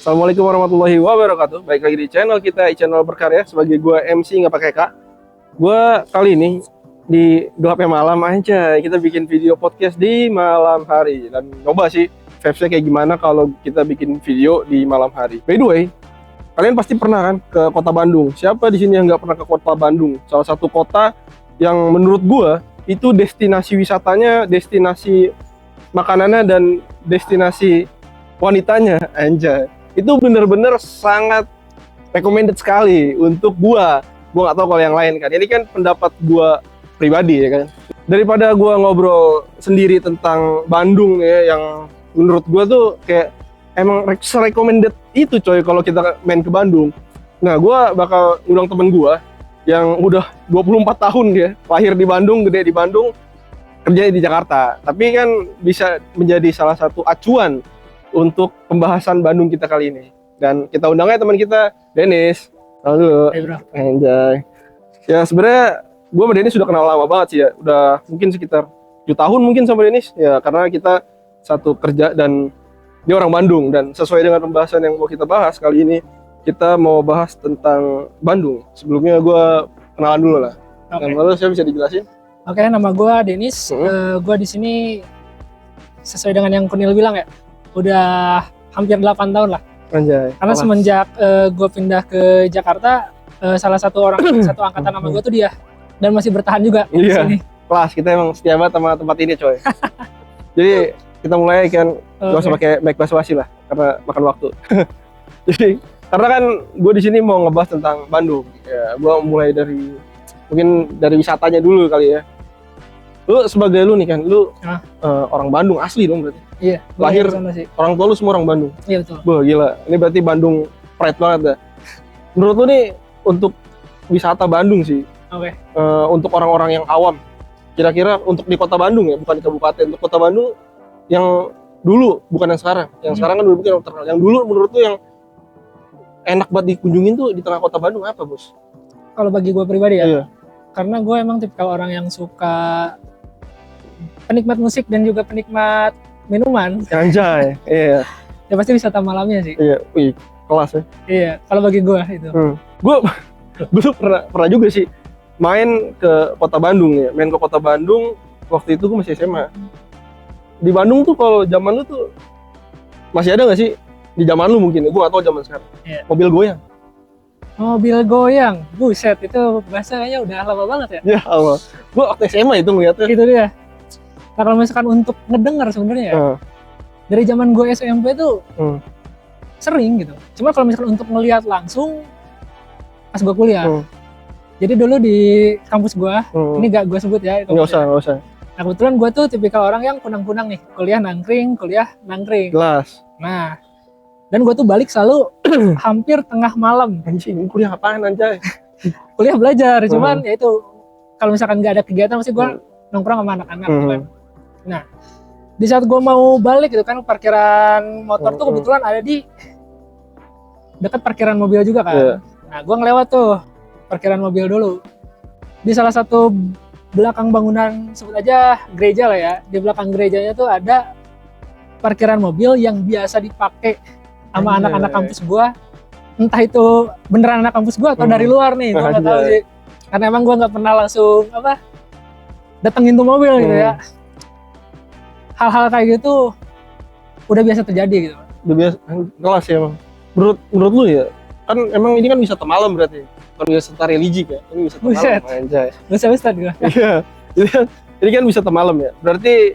Assalamualaikum warahmatullahi wabarakatuh. Baik lagi di channel kita, channel berkarya. Sebagai gue MC nggak pakai K. Gue kali ini di 2 malam aja kita bikin video podcast di malam hari dan coba sih vibes-nya kayak gimana kalau kita bikin video di malam hari. By the way, kalian pasti pernah kan ke kota Bandung? Siapa di sini yang nggak pernah ke kota Bandung? Salah satu kota yang menurut gue itu destinasi wisatanya, destinasi makanannya dan destinasi wanitanya, anjay. Itu bener-bener sangat recommended sekali untuk gua nggak tahu kalau yang lain kan. Ini kan pendapat gua pribadi ya kan. Daripada gua ngobrol sendiri tentang Bandung ya, yang menurut gua tuh kayak emang recommended itu coy kalau kita main ke Bandung. Nah, gua bakal undang temen gua yang udah 24 tahun ya, lahir di Bandung, gede di Bandung, kerja di Jakarta. Tapi kan bisa menjadi salah satu acuan untuk pembahasan Bandung kita kali ini. Dan kita undangnya teman kita, Dennis. Halo. Hey bro. Anjay. Ya sebenarnya gue sama Dennis sudah kenal lama banget sih ya. Udah mungkin sekitar 7 tahun mungkin sama Dennis. Ya karena kita satu kerja dan dia orang Bandung. Dan sesuai dengan pembahasan yang mau kita bahas kali ini, kita mau bahas tentang Bandung. Sebelumnya gue kenalan dulu lah. Okay. Lalu saya bisa dijelasin? Oke, nama gue Dennis. Gue di sini sesuai dengan yang Kunil bilang ya, udah hampir 8 tahun lah. Anjay. Karena semenjak gue pindah ke Jakarta, salah satu orang satu angkatan nama gue tuh dia, dan masih bertahan juga di sini. Kelas kita emang setia banget sama tempat ini coy. Jadi kita mulai kan gak usah pakai mic basa-basi lah karena makan waktu. Jadi karena kan gue di sini mau ngebahas tentang Bandung. Ya, gue mulai dari mungkin dari wisatanya dulu kali ya. Lu sebagai lu nih kan, lu orang Bandung asli dong berarti. Iya, lahir orang tua lu semua orang Bandung. Iya betul. Wah gila, ini berarti Bandung pride banget dah. Menurut lu nih untuk wisata Bandung sih, untuk orang-orang yang awam, kira-kira untuk di kota Bandung ya, bukan di kabupaten, untuk kota Bandung yang dulu, bukan yang sekarang. Yang sekarang kan dulu bukan yang terkenal. Yang dulu menurut lu yang enak buat dikunjungin tuh di tengah kota Bandung apa, Bos? Kalau bagi gue pribadi ya, iya. Karena gue emang tipikal orang yang suka penikmat musik dan juga penikmat minuman. Anjay, iya. Ya pasti wisata malamnya sih. Iya, wih, kelas ya. Iya, kalau bagi gue itu. Gue tuh pernah juga sih main ke kota Bandung ya. Main ke kota Bandung waktu itu gue masih SMA. Di Bandung tuh kalau zaman lu tuh masih ada nggak sih? Di zaman lu mungkin, gue atau zaman sekarang. Iya. Mobil goyang. Mobil goyang, buset itu bahasanya udah lama banget ya. Ya Allah, gue waktu SMA itu ngeliatnya. Itu dia. Nah kalau misalkan untuk ngedengar sebenarnya ya, dari zaman gue SMP tuh sering gitu. Cuma kalau misalkan untuk ngelihat langsung pas gue kuliah. Jadi dulu di kampus gue, ini gak gue sebut ya. Nggak usah. Nah kebetulan gue tuh tipikal orang yang kunang-kunang nih, kuliah nangkring. Jelas. Nah, dan gue tuh balik selalu hampir tengah malam. Anjing, kuliah apaan anjay? Kuliah belajar, cuman ya itu kalau misalkan gak ada kegiatan pasti gue nongkrong sama anak-anak gitu kan. Nah, di saat gue mau balik gitu kan, parkiran motor tuh kebetulan ada di dekat parkiran mobil juga kan. Nah, gue ngelewat tuh parkiran mobil dulu. Di salah satu belakang bangunan, sebut aja gereja lah ya. Di belakang gerejanya tuh ada parkiran mobil yang biasa dipakai sama anak-anak kampus gue. Entah itu beneran anak kampus gue atau dari luar nih, gue nggak tahu sih. Karena emang gue nggak pernah langsung datengin tuh mobil gitu ya. Hal-hal kayak gitu udah biasa terjadi gitu. Udah biasa, kelas ya emang. Menurut lu ya, kan emang ini kan wisata malam berarti. Bukan wisata religi kan, ini wisata malam anjay. Ustad gue. Iya, ini kan wisata malam ya. Berarti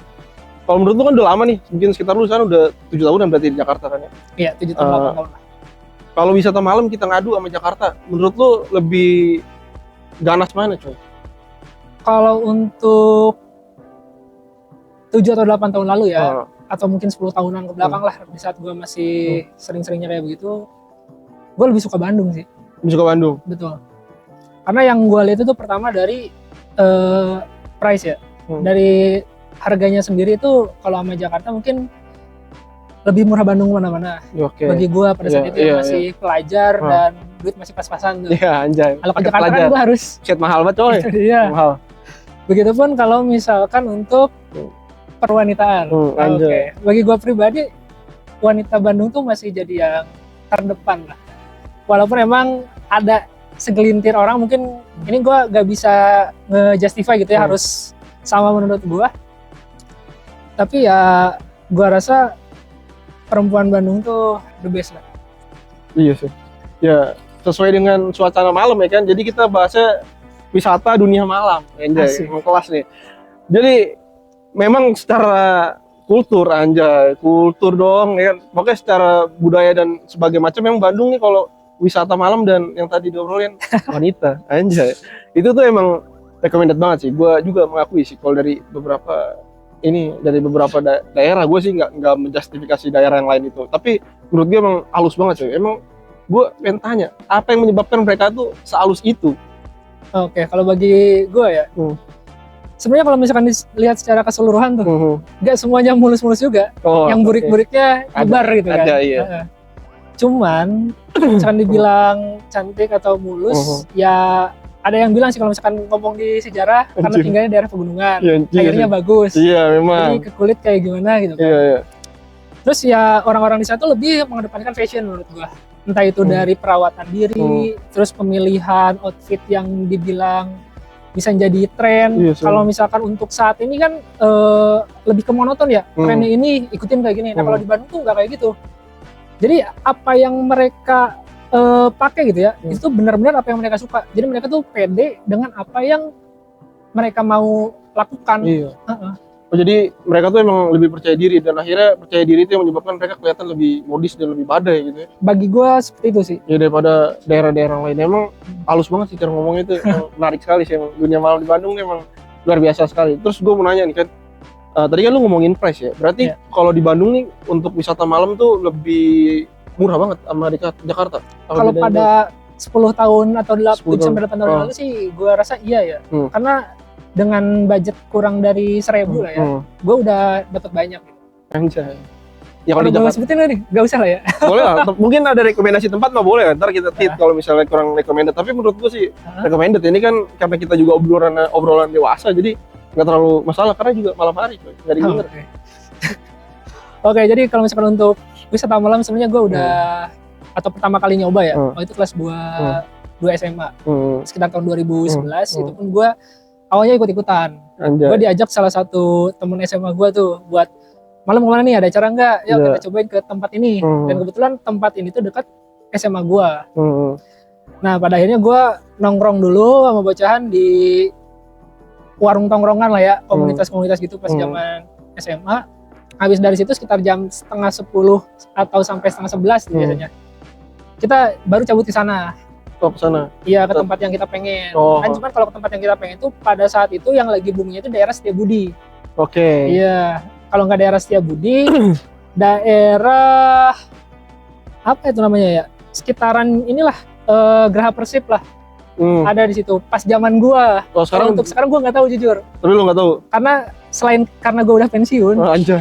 kalau menurut lu kan udah lama nih, mungkin sekitar lu sekarang udah 7 tahunan berarti di Jakarta kan ya? Iya, 7 tahun, 8 tahun. Kalau wisata malam kita ngadu sama Jakarta, menurut lu lebih ganas mana coy? Kalau untuk 7 atau 8 tahun lalu ya, atau mungkin 10 tahunan ke belakang lah, di saat gue masih sering-seringnya kayak begitu, gue lebih suka Bandung sih. Lebih suka Bandung? Betul. Karena yang gue lihat itu pertama dari price ya, dari harganya sendiri itu kalau sama Jakarta mungkin lebih murah Bandung mana-mana. Bagi gue pada saat itu masih pelajar dan duit masih pas-pasan tuh. Iya anjay. Kalau ke Jakarta kan gue harus set mahal banget coy. Iya. Mahal. Begitupun kalau misalkan untuk perwanitaan. Bagi gue pribadi, wanita Bandung tuh masih jadi yang terdepan lah. Walaupun emang ada segelintir orang mungkin ini gue gak bisa nge-justify gitu ya harus sama menurut gue. Tapi ya gue rasa perempuan Bandung tuh the best lah. Iya sih. Ya sesuai dengan suasana malam ya kan. Jadi kita bahasnya wisata dunia malam. Anjay, emang kelas nih. Jadi memang secara kultur kultur dong ya kan. Pokoknya secara budaya dan sebagai macam memang Bandung nih kalau wisata malam dan yang tadi diobrolin wanita, anjay. Itu tuh emang recommended banget sih. Gue juga mengakui sih kalau dari beberapa daerah gue sih nggak menjustifikasi daerah yang lain itu. Tapi menurut gue emang halus banget sih. Emang gue pengen tanya, apa yang menyebabkan mereka tuh sehalus itu? Oke, kalau bagi gue ya, sebenarnya kalau misalkan dilihat secara keseluruhan tuh, nggak semuanya mulus-mulus juga. Yang burik-buriknya nyebar gitu kan. Ada, iya. Cuman misalkan dibilang cantik atau mulus, ya ada yang bilang sih kalau misalkan ngomong di sejarah karena tinggalnya daerah pegunungan, airnya bagus. Iya, memang. Jadi ke kulit kayak gimana gitu kan. Iya. Terus ya orang-orang di sana tuh lebih mengedepankan fashion menurut gua. Entah itu dari perawatan diri, terus pemilihan outfit yang dibilang bisa jadi tren. Kalau misalkan untuk saat ini kan lebih ke monoton ya, trennya ini ikutin kayak gini. Nah kalau di Bandung tuh nggak kayak gitu. Jadi apa yang mereka pakai gitu ya, itu benar-benar apa yang mereka suka. Jadi mereka tuh pede dengan apa yang mereka mau lakukan. Iya. Oh, jadi mereka tuh emang lebih percaya diri dan akhirnya percaya diri itu yang menyebabkan mereka kelihatan lebih modis dan lebih badai gitu ya. Bagi gua seperti itu sih. Ya daripada daerah-daerah lain emang halus banget sih cara ngomongnya itu. Menarik sekali sih emang. Dunia malam di Bandung emang luar biasa sekali. Terus gua mau nanya nih kan, tadi kan lu ngomongin price ya. Berarti kalau di Bandung nih untuk wisata malam tuh lebih murah banget sama di Jakarta. Kalau pada 10 tahun atau 7 sampai 8 tahun lalu sih gua rasa iya ya. Karena dengan budget kurang dari 1.000 lah ya, gue udah dapat banyak. Anjay. Ya kalau gue sebutin nih, gak usah lah ya. Boleh lah, mungkin ada rekomendasi tempat mah boleh. Ntar kita tit kalau misalnya kurang recommended. Tapi menurut gue sih recommended. Ini kan karena kita juga obrolan dewasa, jadi nggak terlalu masalah karena juga malam hari, nggak didengar. Oke, jadi kalau misalkan untuk wisata malam sebenarnya gue udah atau pertama kali nyoba ya. Itu kelas 2 SMA, sekitar tahun 2011. Itu pun gue awalnya ikut-ikutan. Gue diajak salah satu temen SMA gue tuh buat malam kemana nih, ada acara nggak? Yuk kita cobain ke tempat ini. Dan kebetulan tempat ini tuh dekat SMA gue. Nah pada akhirnya gue nongkrong dulu sama bocahan di warung tongkrongan lah ya, komunitas-komunitas gitu pas zaman SMA. Habis dari situ sekitar jam setengah 10 atau sampai setengah 11 biasanya. Kita baru cabut ke sana. Ke sana? Iya, ke tempat yang kita pengen. Kan cuma kalau ke tempat yang kita pengen itu pada saat itu yang lagi boomingnya itu daerah Setiabudi. Iya, kalau nggak daerah Setiabudi, daerah apa itu namanya ya? Sekitaran inilah Geraha Persib lah. Ada di situ. Pas zaman gua. Untuk sekarang gua nggak tahu jujur. Tapi lu nggak tahu? Karena gua udah pensiun,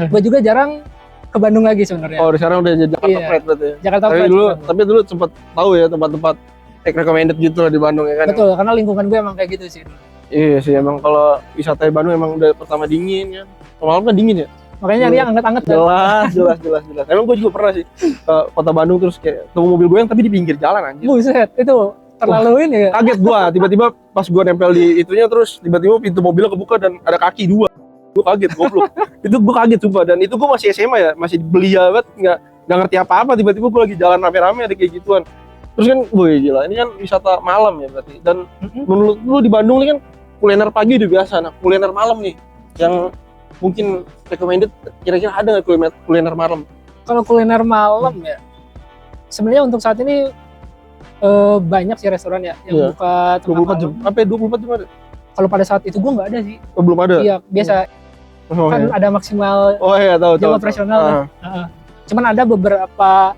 gua juga jarang ke Bandung lagi sebenarnya. Di sekarang udah Jakarta Pride berarti ya. Jakarta Pride. Tapi dulu sempat tahu ya tempat-tempat recommended gitu di Bandung ya kan. Betul, karena lingkungan gue emang kayak gitu sih. Iya sih, emang kalau wisata di Bandung emang udah pertama dingin kan. Malam kan dingin ya. Makanya nyari yang anget-anget kan. Jelas. Emang gue juga pernah sih ke kota Bandung terus kayak temu mobil gue yang tapi di pinggir jalan anjir. Buset, itu terlalu ini ya. Kaget gue, tiba-tiba pas gue nempel di itunya terus tiba-tiba pintu mobilnya kebuka dan ada kaki 2. Gue kaget, goblok. Itu gue kaget sumpah, dan itu gue masih SMA ya, masih belia banget, nggak ngerti apa-apa, tiba-tiba gue lagi jalan rame-rame ada kayak gituan. Terus kan, woi gila, ini kan wisata malam ya berarti. Dan menurut lu di Bandung ini kan kuliner pagi udah biasa, nah kuliner malam nih yang mungkin recommended, kira-kira ada nggak kuliner malam? Kalau kuliner malam ya, sebenarnya untuk saat ini banyak sih restoran ya yang buka 24 jam. Apa 24 jam ada? Kalau pada saat itu gue nggak ada sih. Belum ada? Iya, biasa. Kan ada maksimal jam operasional. Cuman ada beberapa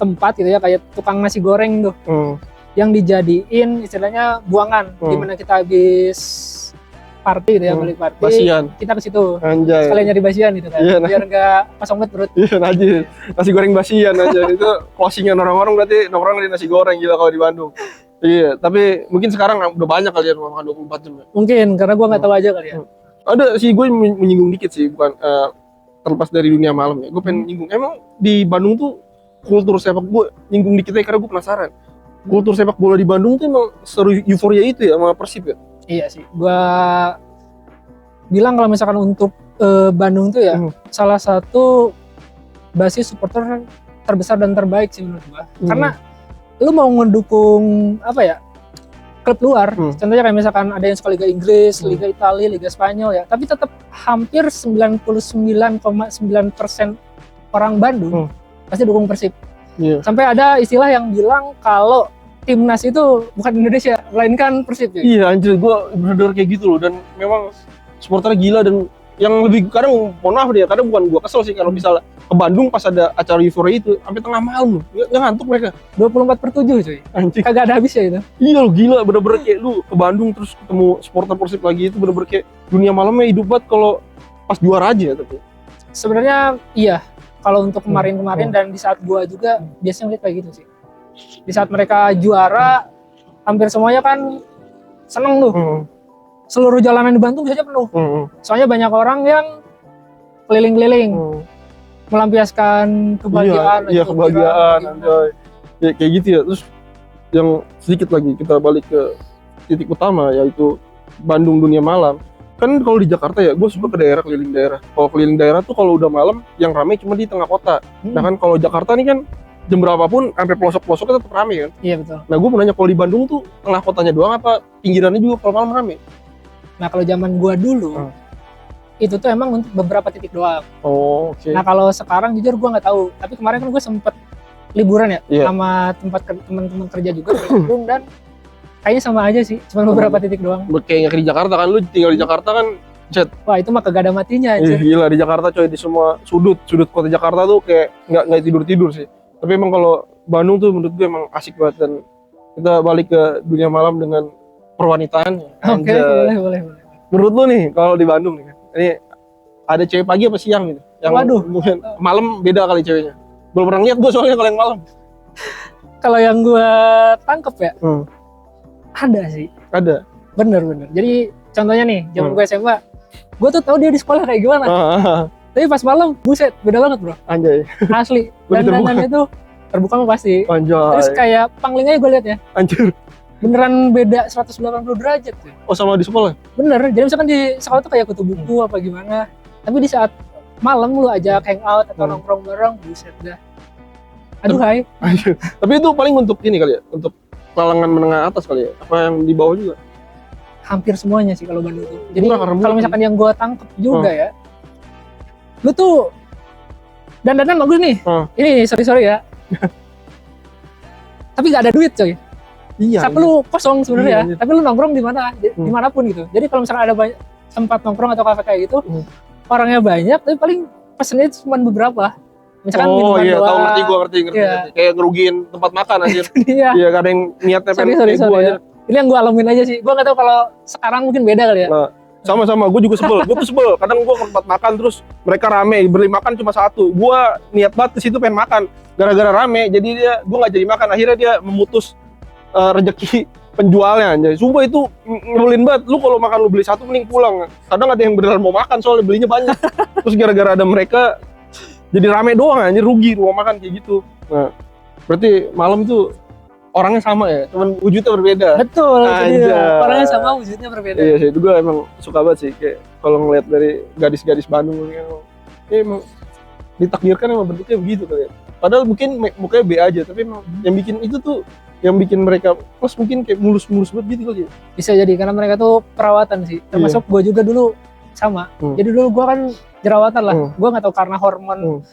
tempat gitu ya, kayak tukang nasi goreng tuh yang dijadiin istilahnya buangan, dimana kita habis party gitu ya, balik party basian. Kita ke situ sekalian nyari basian gitu kan, biar nggak pasang banget perut. Iya, najis nasi goreng basian aja. Itu closingan orang-orang berarti nongkrong di nasi goreng, gila kalau di Bandung. Iya, tapi mungkin sekarang udah banyak kali ya makan 24 jam ya. Mungkin karena gua nggak tahu aja kali ya. Ada sih, gue menyinggung dikit sih, bukan terlepas dari dunia malam ya, gue pengen nyinggung, emang di Bandung tuh kultur sepak bola, nyinggung dikit aja karena gue penasaran. Kultur sepak bola di Bandung tuh emang seru euforia itu ya sama Persib ya? Iya sih, gua bilang kalau misalkan untuk Bandung tuh ya salah satu basis supporter terbesar dan terbaik sih menurut gua. Karena lu mau ngedukung apa ya, klub luar, contohnya kayak misalkan ada yang suka Liga Inggris, Liga Italia, Liga Spanyol ya, tapi tetap hampir 99,9% orang Bandung pasti dukung Persib. Sampai ada istilah yang bilang kalau timnas itu bukan Indonesia, melainkan Persib ya. Iya anjir, gue bener-bener kayak gitu loh. Dan memang supporternya gila. Dan yang lebih kadang, mohon maaf deh, kadang bukan gue kesel sih kalau misalnya ke Bandung pas ada acara euforia itu sampai tengah malam loh, nggak ngantuk mereka. 24/7 cuy, anjir, kagak ada habisnya itu. Iya lo gila, bener-bener kayak lu ke Bandung terus ketemu supporter Persib lagi, itu bener-bener kayak dunia malamnya hidup banget kalau pas juara aja. Tapi sebenarnya iya, kalau untuk kemarin-kemarin dan di saat gua juga biasanya lihat kayak gitu sih. Di saat mereka juara, hampir semuanya kan seneng tuh. Seluruh jalanan di Bandung biasanya penuh. Soalnya banyak orang yang keliling-keliling, melampiaskan kebahagiaan. Iya, kebahagiaan. Ya, kayak gitu ya. Terus yang sedikit lagi kita balik ke titik utama, yaitu Bandung dunia malam. Kan kalau di Jakarta ya, gue suka ke daerah, keliling daerah. Kalau keliling daerah tuh kalau udah malam, yang rame cuma di tengah kota. Nah kan kalau Jakarta nih kan jam berapapun sampai pelosok-pelosoknya tetap rame kan. Iya betul. Nah gue mau nanya, kalau di Bandung tuh tengah kotanya doang apa pinggirannya juga kalau malam rame? Nah kalau zaman gua dulu itu tuh emang untuk beberapa titik doang. Oh oke. Nah kalau sekarang jujur gua nggak tahu. Tapi kemarin kan gue sempet liburan ya sama tempat teman-teman kerja juga di Bandung, dan kayaknya sama aja sih, cuma beberapa titik doang. Kayaknya di Jakarta kan, lu tinggal di Jakarta kan, Cet. Wah itu mah kagak ada matinya aja. Gila di Jakarta coy, di semua sudut kota Jakarta tuh kayak nggak tidur sih. Tapi emang kalau Bandung tuh menurut gue emang asik banget. Dan kita balik ke dunia malam dengan perwanitaan. Oke, boleh. Menurut lu nih kalau di Bandung nih kan, ini ada cewek pagi apa siang gitu? Yang Waduh, mungkin malam beda kali ceweknya. Belum pernah lihat gue soalnya kalau yang malam. Kalau yang gue tangkep ya, ada sih. Ada. Bener. Jadi contohnya nih, zaman gue SMA, gue tuh tahu dia di sekolah kayak gimana. Tapi pas malam, buset, beda banget bro. Anjay. Asli. Dan dandannya itu terbuka mah pasti. Anjay. Terus kayak panglingnya gue liat ya. Anjir. Beneran beda 180 derajat tuh. Oh sama di sekolah? Bener. Jadi misalkan di sekolah tuh kayak kutu buku apa gimana. Tapi di saat malam lu ajak hangout atau nongkrong bareng, buset dah. Aduh hai. Anjir. Tapi itu paling untuk ini kali ya, untuk kalangan menengah atas kali ya? Apa yang di bawah juga? Hampir semuanya sih kalau Bandung tuh. Jadi kalau misalkan yang gue tangkep juga ya, lu tuh dandanan bagus nih. Ini sorry ya. Tapi nggak ada duit coy. Iya. Saat lu kosong sebenarnya, tapi lu nongkrong di mana, dimanapun gitu. Jadi kalau misalkan ada banyak tempat nongkrong atau kafe kayak gitu, orangnya banyak, tapi paling pesennya cuma beberapa. Misalkan minuman doang. Tahu ngerti. Kayak ngerugiin tempat makan anjir. Iya, kadang yang niatnya pengen sorry ya. Ini yang gue alamin aja sih. Gue nggak tahu kalau sekarang mungkin beda kali ya. Nah, sama-sama, gue juga sebel. Gue tuh sebel. Kadang gue ke tempat makan terus mereka rame, beli makan cuma satu. Gue niat banget ke situ pengen makan. Gara-gara rame, jadi gue nggak jadi makan. Akhirnya dia memutus rezeki penjualnya anjay. Sumpah itu nyebelin banget. Lu kalau makan lu beli satu mending pulang. Kadang ada yang beneran mau makan soalnya belinya banyak. Terus gara-gara ada mereka jadi rame doang anjir, rugi rumah makan kayak gitu. Nah, berarti malam tuh orangnya sama ya, cuman wujudnya berbeda. Betul, orangnya sama, wujudnya berbeda. Iya sih, itu gue emang suka banget sih, kayak kalau ngeliat dari gadis-gadis Bandung kayak emang ditakdirkan emang bentuknya begitu kali ya. Padahal mungkin mukanya B aja, tapi emang yang bikin itu tuh, yang bikin mereka plus mungkin kayak mulus-mulus banget gitu kali ya. Bisa jadi, karena mereka tuh perawatan sih, termasuk gue juga dulu sama. Jadi dulu gue kan jerawatan lah, gue nggak tahu karena hormon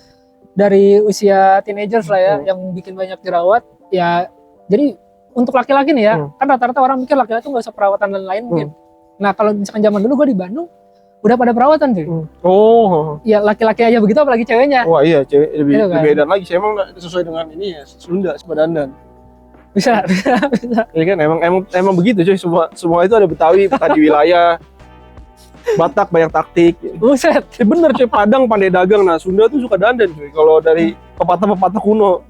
dari usia teenagers lah ya, yang bikin banyak jerawat ya. Jadi untuk laki-laki nih ya, kan rata-rata orang mikir laki-laki tuh nggak usah perawatan dan lain mungkin. Nah kalau misalkan zaman dulu gue di Bandung udah pada perawatan cuy. Ya laki-laki aja begitu, apalagi ceweknya. Wah iya, cewek lebih kan? edan lagi sih, emang sesuai dengan ini ya, Sunda sepadandan. Bisa. Ya kan emang begitu cuy, semua itu ada Betawi wilayah. Batak banyak taktik. Buset. Ya bener cuy, Padang pandai dagang. Nah Sunda tuh suka dandan cuy, kalau dari pepatah-pepatah kuno.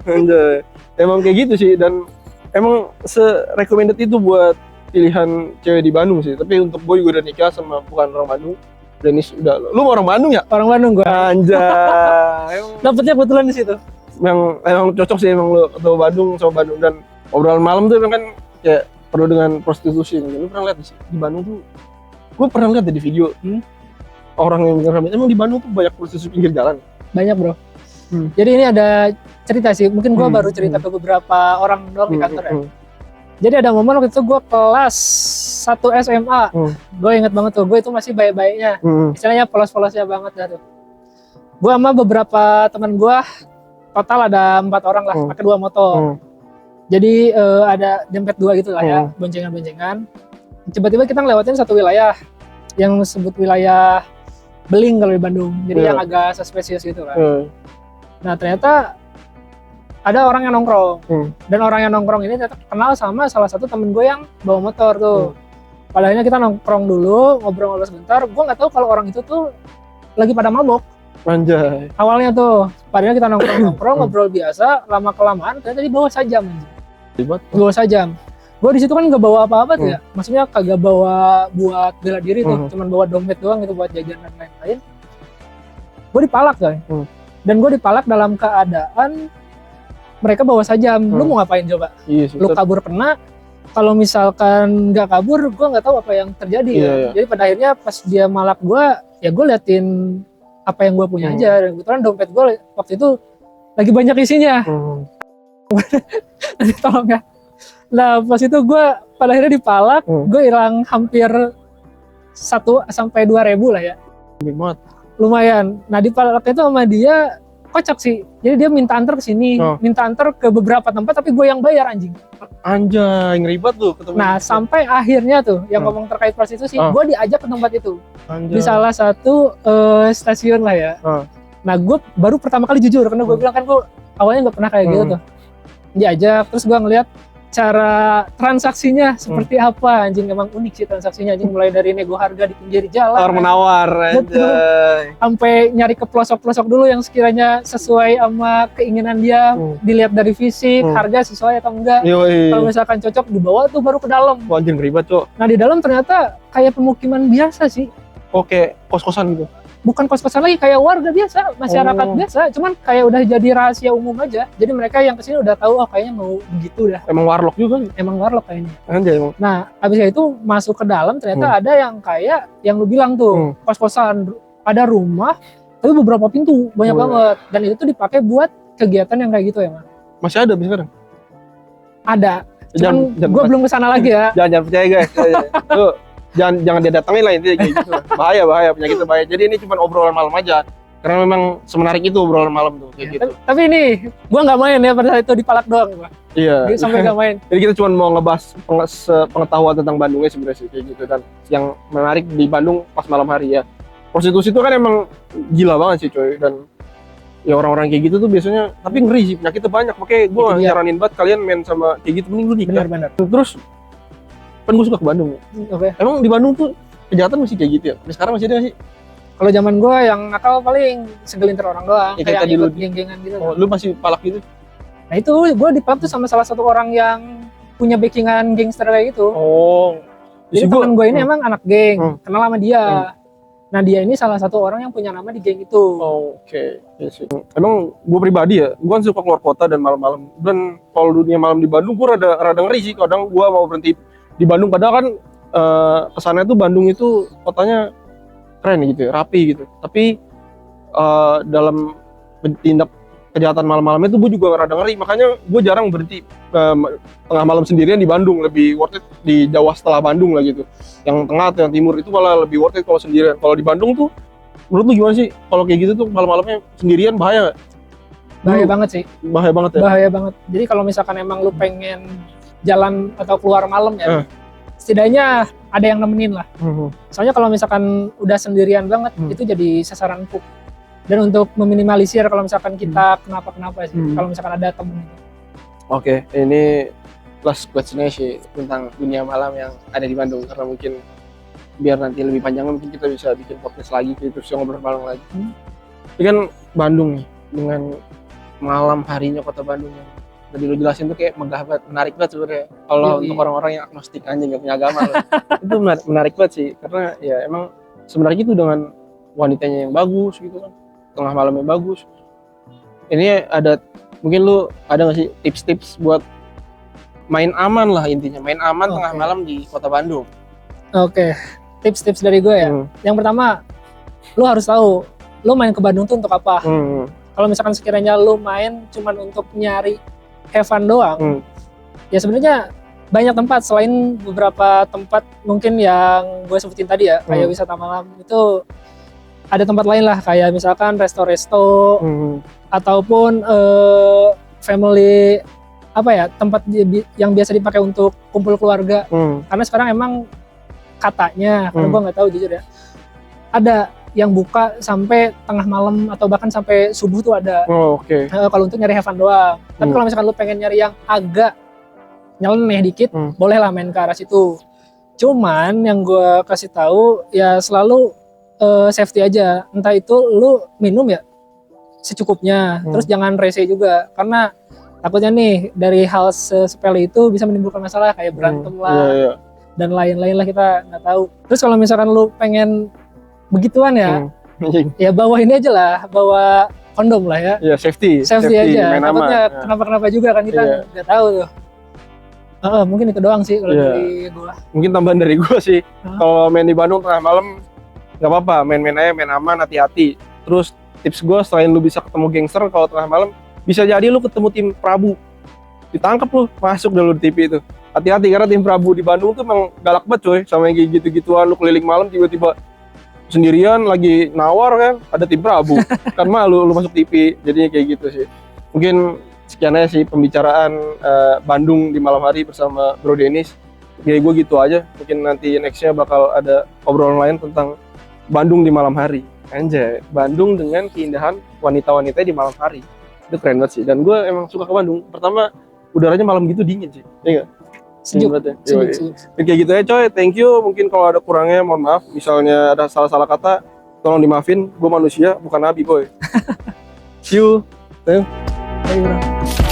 Emang kayak gitu sih, dan emang se-recommended itu buat pilihan cewek di Bandung sih. Tapi untuk gue juga udah nikah sama bukan orang Bandung. Dennis udah. Lu orang Bandung ya? Orang Bandung gue. Anjay. Dapetnya kebetulan di situ. emang cocok sih emang lu atau Bandung sama Bandung, dan obrolan malam tuh emang kan kayak perlu dengan prostitusi. Lu pernah lihat sih di Bandung tuh, gue pernah lihat di video orang yang bilang emang di Bandung tuh banyak prostitusi pinggir jalan. Banyak bro. Jadi ini ada cerita sih, mungkin gue baru cerita ke beberapa orang doang di kantor ya. Jadi ada momen waktu itu gue kelas 1 SMA, gue inget banget tuh, gue itu masih baik-baiknya, istilahnya polos-polosnya banget dah tuh. Gue sama beberapa teman gue, total ada 4 orang lah, pakai 2 motor. Jadi ada dempet 2 gitu lah ya, boncengan-boncengan. Tiba-tiba kita ngelewatin satu wilayah, yang disebut wilayah Beling kalau di Bandung, jadi yang agak suspicious gitu kan. Nah ternyata ada orang yang nongkrong, dan orang yang nongkrong ini ternyata kenal sama salah satu temen gue yang bawa motor tuh. Padahal kita nongkrong dulu, ngobrol-ngobrol sebentar, gue nggak tahu kalau orang itu tuh lagi pada mabok. Anjay. Awalnya tuh, padahal kita nongkrong-nongkrong, ngobrol biasa, lama-kelamaan ternyata dibawa sajam. Bawa sajam. Gue di situ kan nggak bawa apa-apa tuh ya, maksudnya kagak bawa buat bela diri tuh, cuman bawa dompet doang gitu buat jajan dan lain-lain. Gue dipalak coy. Dan gue dipalak dalam keadaan mereka bawa sajam. Lu mau ngapain coba? Lu kabur kena, kalau misalkan nggak kabur, gue nggak tahu apa yang terjadi. Jadi pada akhirnya pas dia malak gue, ya gue liatin apa yang gue punya aja. Dan kebetulan dompet gue waktu itu lagi banyak isinya. Nanti tolong ya. Nah pas itu gue pada akhirnya dipalak, gue hilang hampir 1 sampai 2 ribu lah ya. Lumayan. Nah dipalaknya itu sama dia kocak sih. Jadi dia minta antar ke sini, minta antar ke beberapa tempat, tapi gue yang bayar anjing. Anjay, ngeribet tuh ketemu. Nah sampai akhirnya tuh yang ngomong terkait prostitusi, gue diajak ke tempat itu. Di salah satu stasiun lah ya. Nah gue baru pertama kali jujur, karena gue bilang kan gue awalnya nggak pernah kayak gitu tuh. Diajak, terus gue ngeliat cara transaksinya seperti apa, anjing emang unik sih transaksinya anjing, mulai dari nego harga di pinggir jalan, tawar menawar, sampai nyari ke pelosok-pelosok dulu yang sekiranya sesuai sama keinginan dia, dilihat dari fisik, harga sesuai atau enggak. Kalau misalkan cocok dibawa tuh baru ke dalam. Anjing ribet cok. Nah di dalam ternyata kayak pemukiman biasa sih. Oke, kos-kosan gitu. Bukan kos-kosan lagi, kayak warga biasa, masyarakat biasa, cuman kayak udah jadi rahasia umum aja. Jadi mereka yang kesini udah tahu, oh kayaknya mau begitu dah. Emang warlock juga? Emang warlock kayaknya. Anjay emang. Nah, abis itu masuk ke dalam ternyata ada yang kayak yang lu bilang tuh, kos-kosan, ada rumah, tapi beberapa pintu, banyak banget. Dan itu tuh dipakai buat kegiatan yang kayak gitu ya, Man. Masih ada sekarang? Ada. Cuman gue belum kesana lagi ya. Jangan percaya guys. Tuh. Jangan dia datangin lah intinya kayak gitu. Bahaya penyakit bahaya. Jadi ini cuma obrolan malam aja. Karena memang semenarik itu obrolan malam tuh kayak gitu. Tapi ini gua nggak main ya pada saat itu dipalak doang gua. Iya. Sampai nggak main. Jadi kita cuma mau ngebahas pengetahuan tentang Bandungnya sebenarnya sih kayak gitu, dan yang menarik di Bandung pas malam hari ya. Prostitusi itu kan emang gila banget sih coy, dan ya orang-orang kayak gitu tuh biasanya tapi ngeri sih, penyakitnya banyak. Makanya gua nyaranin banget kalian main sama kayak gitu mending lu nikah. Benar. Terus kan gue suka ke Bandung. Emang di Bandung tuh kejahatan masih kayak gitu ya? Sampai sekarang masih ada nggak sih? Kalau zaman gue yang nakal paling segelintir orang doang, ya, kayak ikut geng-gengan gitu. Oh, lu masih palak gitu? Nah itu gue dipalak tuh sama salah satu orang yang punya backingan gangster kayak gitu. Oh. Jadi teman gue ini emang anak geng, kenal sama dia. Nah dia ini salah satu orang yang punya nama di geng itu. Oke. Yes. Emang gue pribadi ya, gue kan suka keluar kota dan malam-malam. Dan kalau dunia malam di Bandung, gue rada ngeri sih. Kadang gue mau berhenti di Bandung, padahal kan kesannya tuh Bandung itu kotanya keren gitu ya, rapi gitu. Tapi dalam tindak kejahatan malam-malam itu gue juga rada ngeri. Makanya gue jarang berhenti tengah malam sendirian di Bandung. Lebih worth it di Jawa setelah Bandung lah gitu. Yang tengah atau yang timur itu malah lebih worth it kalau sendirian. Kalau di Bandung tuh menurut lu gimana sih? Kalau kayak gitu tuh malam-malamnya sendirian bahaya gak? Bahaya banget sih. Bahaya banget ya? Bahaya banget. Jadi kalau misalkan emang lu pengen jalan atau keluar malam ya, setidaknya ada yang nemenin lah. Soalnya kalau misalkan udah sendirian banget, itu jadi sasaran empuk. Dan untuk meminimalisir kalau misalkan kita kenapa-kenapa sih, kalau misalkan ada temen itu. Oke, ini last questionnya sih tentang dunia malam yang ada di Bandung, karena mungkin biar nanti lebih panjang mungkin kita bisa bikin podcast lagi, terus ngobrol malam lagi. Ini kan Bandung nih, dengan malam harinya kota Bandung yang tadi lu jelasin tuh kayak megah banget, menarik banget sebenarnya. Kalau untuk orang-orang yang agnostik anjing gak punya agama itu menarik banget sih, karena ya emang sebenarnya itu dengan wanitanya yang bagus gitu kan, tengah malamnya bagus. Ini ada Mungkin lu ada nggak sih tips-tips buat main aman lah, intinya main aman tengah malam di kota Bandung? Oke, tips-tips dari gue ya. Yang pertama, lu harus tahu lu main ke Bandung tuh untuk apa. Kalau misalkan sekiranya lu main cuman untuk nyari have fun doang, ya sebenarnya banyak tempat selain beberapa tempat mungkin yang gue sebutin tadi ya, kayak wisata malam itu ada tempat lain lah, kayak misalkan resto-resto ataupun family apa ya, tempat yang biasa dipakai untuk kumpul keluarga. Karena sekarang emang katanya, karena gue nggak tahu jujur ya, ada yang buka sampai tengah malam atau bahkan sampai subuh tuh ada. Kalau untuk nyari have fun doang. Tapi kalau misalkan lu pengen nyari yang agak nyeleneh dikit, bolehlah main ke arah situ. Cuman yang gue kasih tahu ya selalu safety aja. Entah itu lu minum ya secukupnya, terus jangan rese juga, karena takutnya nih dari hal sepele itu bisa menimbulkan masalah kayak berantem lah dan lain-lain lah, kita nggak tahu. Terus kalau misalkan lu pengen begituan ya, ya bawa ini aja lah, bawa kondom lah ya. Ya safety aja. Takutnya kenapa-kenapa juga kan, kita nggak tahu tuh. Mungkin itu doang sih kalau dari gua. Mungkin tambahan dari gua sih, kalau main di Bandung tengah malam nggak apa-apa, main-main aja, main aman, hati-hati. Terus tips gua, selain lu bisa ketemu gangster kalau tengah malam, bisa jadi lu ketemu tim Prabu, ditangkap lu, masuk dah lu di TV itu. Hati-hati, karena tim Prabu di Bandung tuh emang galak banget coy, sama yang kayak gitu-gituan. Lu keliling malam tiba-tiba sendirian lagi nawar kan, ada tim Prabu. Kan malu lu masuk TV, jadinya kayak gitu sih. Mungkin sekian aja sih pembicaraan Bandung di malam hari bersama Bro Dennis. Jadi gue gitu aja, mungkin nanti nextnya bakal ada obrolan lain tentang Bandung di malam hari. Anjay, Bandung dengan keindahan wanita-wanita di malam hari. Itu keren banget sih, dan gue emang suka ke Bandung. Pertama, udaranya malam gitu dingin sih, iya nggak? Sejuk. Kayak gitu ya coy, thank you. Mungkin kalau ada kurangnya mohon maaf, misalnya ada salah-salah kata tolong dimaafin, gue manusia bukan nabi boy. See you. Ayo bro.